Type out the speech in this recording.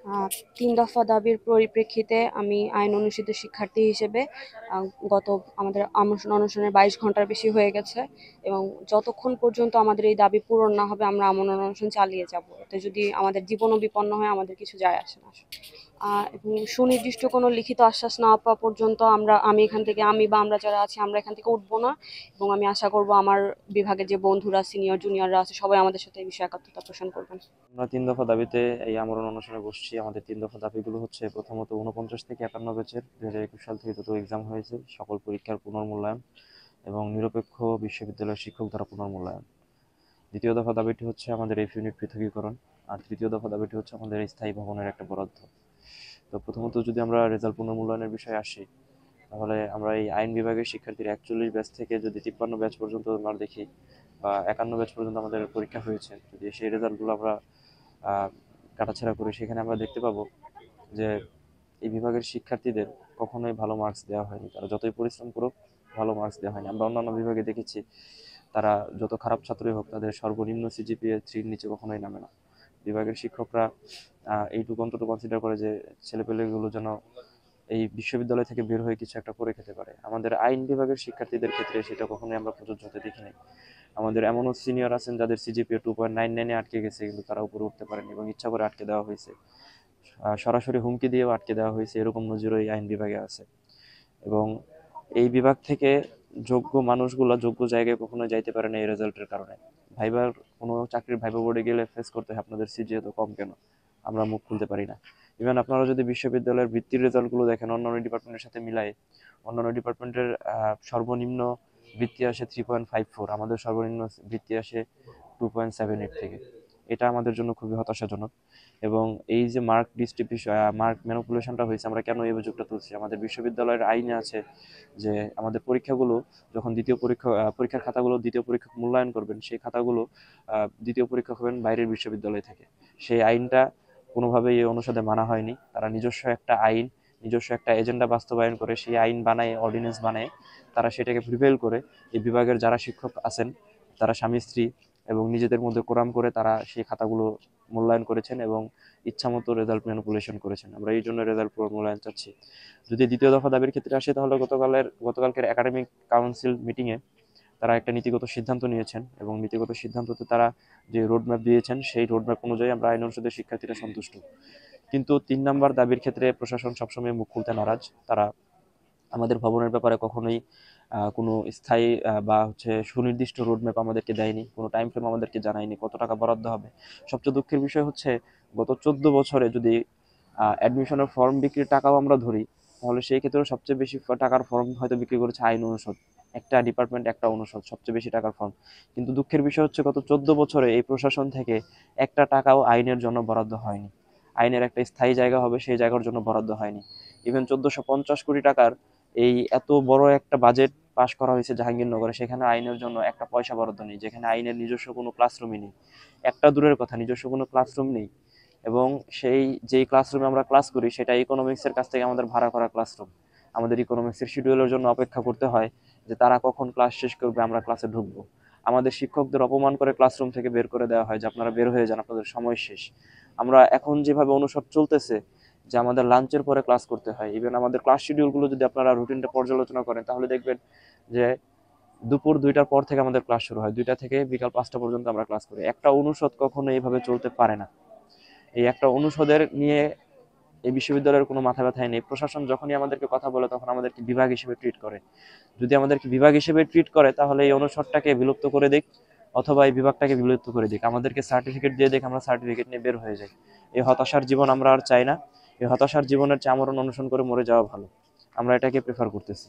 আহ, 3 দফা দাবির পরিপ্রেক্ষিতে আমি আইন অনুষিত শিক্ষার্থী হিসেবে আহ, গত আমাদের অনশনের 22 ঘন্টার বেশি হয়ে গেছে, এবং যতক্ষণ পর্যন্ত আমাদের এই দাবি পূরণ না হবে আমরা অনশন চালিয়ে যাব। এতে যদি আমাদের জীবনও বিপন্ন হয় আমাদের কিছু যায় আসে না। এবং সুনির্দিষ্ট কোনো লিখিত আশ্বাস না পাওয়া পর্যন্ত আমি এখান থেকে, বা আমরা যারা আছি আমরা এখান থেকে উঠবো না। এবং আমি আশা করব আমার বিভাগের যে বন্ধুরা, সিনিয়র জুনিয়ররা আছে, সবাই আমাদের সাথে এই বিষয়ে একাত্মতা পোষণ করবেন। আমরা 3 দফা দাবিতে এই আমরণ অনশনে বসছি। আমাদের 3 দফা দাবিগুলো হচ্ছে, প্রথমত 49 থেকে 51 ব্যাচের 2021 সাল থেকে যত এক্সাম হয়েছে সকল পরীক্ষার পুনর্মূল্যায়ন এবং নিরপেক্ষ বিশ্ববিদ্যালয়ের শিক্ষক দ্বারা পুনর্মূল্যায়ন। দ্বিতীয় দফা দাবিটি হচ্ছে আমাদের এফ ইউনিট পৃথকীকরণ। আর তৃতীয় দফা দাবিটি হচ্ছে আমাদের স্থায়ী ভবনের একটা বরাদ্দ। তো প্রথমত যদি আমরা রেজাল্ট পুনর্মূল্যায়নের বিষয়ে আসি, তাহলে আমরা এই আইন বিভাগের শিক্ষার্থীর 41 ব্যাচ থেকে যদি 53 ব্যাচ পর্যন্ত আমরা দেখি, বা 51 ব্যাচ পর্যন্ত আমাদের পরীক্ষা হয়েছে, যদি সেই রেজাল্টগুলো আমরা কাটাছেঁড়া করি, সেখানে আমরা দেখতে পাবো যে এই বিভাগের শিক্ষার্থীদের কখনোই ভালো মার্কস দেওয়া হয়নি। তারা যতই পরিশ্রম করুক, ভালো মার্কস দেওয়া হয়নি। আমরা অন্যান্য বিভাগে দেখেছি তারা যত খারাপ ছাত্রই হোক, তাদের সর্বনিম্ন সিজিপিএ 3-র নিচে কখনোই নামে না। বিভাগের শিক্ষকরা এইটুকু অন্তত কনসিডার করে যে ছেলেপেলেগুলো যেন এই বিশ্ববিদ্যালয় থেকে বের হয়ে কিছু একটা করে খেতে পারে। আমাদের আইন বিভাগের শিক্ষার্থীদের ক্ষেত্রে সেটা কখনোই আমরা প্রযোজ্য হতে দেখি নাই। আমাদের এমনও সিনিয়র আছেন যাদের সিজিপিএ 2.99-এ আটকে গেছে, কিন্তু তারা উপরে উঠতে পারেনি এবং ইচ্ছা করে আটকে দেওয়া হয়েছে, সরাসরি হুমকি দিয়েও আটকে দেওয়া হয়েছে, এরকম নজিরও এই আইন বিভাগে আছে। এবং এই বিভাগ থেকে যোগ্য মানুষগুলো যোগ্য জায়গায় কখনো যাইতে পারে না এই রেজাল্টের কারণে। ভাইবার কোনো চাকরির ভাইবা বোর্ডে গেলে ফেস করতে হয় আপনাদের সিজিএ তো কম কেন, আমরা মুখ খুলতে পারি না। ইভেন আপনারা যদি বিশ্ববিদ্যালয়ের বৃত্তির রেজাল্টগুলো দেখেন অন্যান্য ডিপার্টমেন্টের সাথে মিলায়, অন্যান্য ডিপার্টমেন্টের সর্বনিম্ন বৃত্তি আসে 3.54, আমাদের সর্বনিম্ন বৃত্তি আসে 2.78 থেকে। এটা আমাদের জন্য খুবই হতাশাজনক। এবং এই যে মার্ক ম্যানিপুলেশনটা হয়েছে, আমরা কেন এই অভিযোগটা তুলছি? আমাদের বিশ্ববিদ্যালয়ের আইনে আছে যে আমাদের পরীক্ষাগুলো যখন পরীক্ষার খাতাগুলো দ্বিতীয় পরীক্ষক মূল্যায়ন করবেন, সেই খাতাগুলো দ্বিতীয় পরীক্ষক হবেন বাইরের বিশ্ববিদ্যালয় থেকে। সেই আইনটা কোনোভাবেই এই অনুষদে মানা হয়নি। তারা নিজস্ব একটা আইন, নিজস্ব একটা এজেন্ডা বাস্তবায়ন করে সেই আইন বানায়, অর্ডিন্যান্স বানায়, তারা সেটাকে প্রিভেল করে এই বিভাগের যারা শিক্ষক আছেন তারা স্বামী স্ত্রী এবং নিজেদের মধ্যে কোরাম করে তারা সেই খাতাগুলো মূল্যায়ন করেছেন এবং ইচ্ছামতো রেজাল্ট ম্যানিপুলেশন করেছেন। আমরা এই জন্য রেজাল্ট মূল্যায়ন চাচ্ছি। যদি দ্বিতীয় দফা দাবির ক্ষেত্রে আসে, তাহলে গতকালকের একাডেমিক কাউন্সিল মিটিংয়ে তারা একটা নীতিগত সিদ্ধান্ত নিয়েছেন এবং নীতিগত সিদ্ধান্ততে তারা যে রোডম্যাপ দিয়েছেন সেই রোডম্যাপ অনুযায়ী আমরা আইন অনুষদের শিক্ষার্থীরা সন্তুষ্ট। কিন্তু 3 নম্বর দাবির ক্ষেত্রে প্রশাসন সবসময় মুখ খুলতে নারাজ। তারা আমাদের ভবনের ব্যাপারে কখনোই কোনো স্থায়ী বা সুনির্দিষ্ট রোডম্যাপ আমাদেরকে দেয়নি, কোনো টাইম ফ্রেম আমাদেরকে জানায়নি কত টাকা বরাদ্দ হবে। সবচেয়ে দুঃখের বিষয় হচ্ছে, গত 14 বছরে যদি অ্যাডমিশনের ফর্ম বিক্রির টাকাও আমরা ধরি, তাহলে সেই ক্ষেত্রেও সবচেয়ে বেশি টাকার ফর্ম হয়তো বিক্রি করেছে আইন অনুষদ। একটা ডিপার্টমেন্ট, একটা অনুষদ, সবচেয়ে বেশি টাকার ফর্ম। কিন্তু দুঃখের বিষয় হচ্ছে, গত 14 বছরে এই প্রশাসন থেকে একটা টাকাও আইনের জন্য বরাদ্দ হয়নি। আইনের একটা স্থায়ী জায়গা হবে, সেই জায়গার জন্য বরাদ্দ হয়নি। ইভেন 1450 কোটি টাকার এই এত বড় একটা বাজেট পাশ করা হয়েছে জাহাঙ্গীরনগরে, সেখানে আইনের জন্য একটা পয়সা বরাদ্দ নেই, যেখানে আইনের নিজস্ব কোনো ক্লাসরুমই নেই। একটা দূরের কথা, নিজস্ব কোনো ক্লাসরুম নেই। এবং সেই যেই ক্লাসরুমে আমরা ক্লাস করি সেটা ইকোনমিক্সের কাছ থেকে আমাদের ভাড়া করা ক্লাসরুম। আমাদের ইকোনমিক্সের শিডিউলের জন্য অপেক্ষা করতে হয় যে তারা কখন ক্লাস শেষ করবে, আমরা ক্লাসে ঢুকবো। আমাদের শিক্ষকদের অপমান করে ক্লাসরুম থেকে বের করে দেওয়া হয় যে আপনারা বের হয়ে যান, আপনাদের সময় শেষ। আমরা এখন যেভাবে অনুষদ চলতেছে, যে আমাদের লাঞ্চের পরে ক্লাস করতে হয়, ইভেন আমাদের ক্লাস শিডিউলগুলো যদি আপনারা রুটিনটা পর্যালোচনা করেন, তাহলে দেখবেন যে দুপুর 2টার পর থেকে আমাদের ক্লাস শুরু হয়, 2টা থেকে বিকাল 5টা পর্যন্ত আমরা ক্লাস করি। একটা অনুষদ কখনো এইভাবে চলতে পারে না। এই একটা অনুষদের নিয়ে এই বিশ্ববিদ্যালয়ের কোনো মাথা ব্যথাই নেই। প্রশাসন যখনই আমাদেরকে কথা বলে তখন আমাদেরকে বিভাগ হিসেবে ট্রিট করে। যদি আমাদেরকে বিভাগ হিসেবে ট্রিট করে, তাহলে এই অনুষদটাকে বিলুপ্ত করে দিক, অথবা এই বিভাগটাকে বিলুপ্ত করে দিক, আমাদেরকে সার্টিফিকেট দিয়ে দিক, আমরা সার্টিফিকেট নিয়ে বের হয়ে যাই। এই হতাশার জীবন আমরা আর চাই না। এই হতাশার জীবনের চেয়ে আমরণ অনশন করে মরে যাওয়া ভালো। আমরা এটাকে প্রেফার করতেছি।